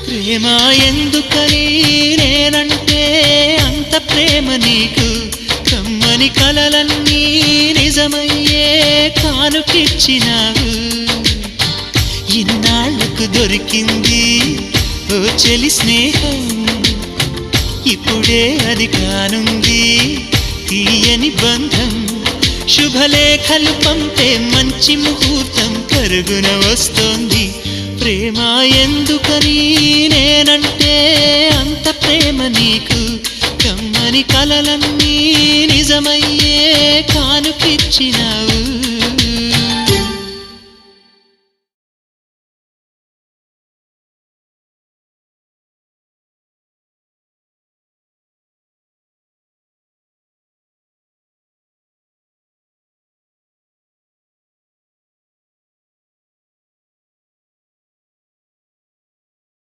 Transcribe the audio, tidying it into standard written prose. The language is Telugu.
ప్రేమ ఎందుకని నేనంటే అంత ప్రేమ నీకు కమ్మని కలలన్నీ నిజమయ్యే కానుకిచ్చినావు ఇన్నాళ్లకు దొరికింది ఓ చెలి స్నేహం ఇప్పుడే అది కానుంది తీయని బంధం శుభలేఖలు పంపే మంచి ముహూర్తం పరుగున వస్తోంది ప్రేమ ఎందుకని నేనంటే అంత ప్రేమ నీకు కమ్మని కలలన్నీ నిజమయ్యే కానుకిచ్చినావు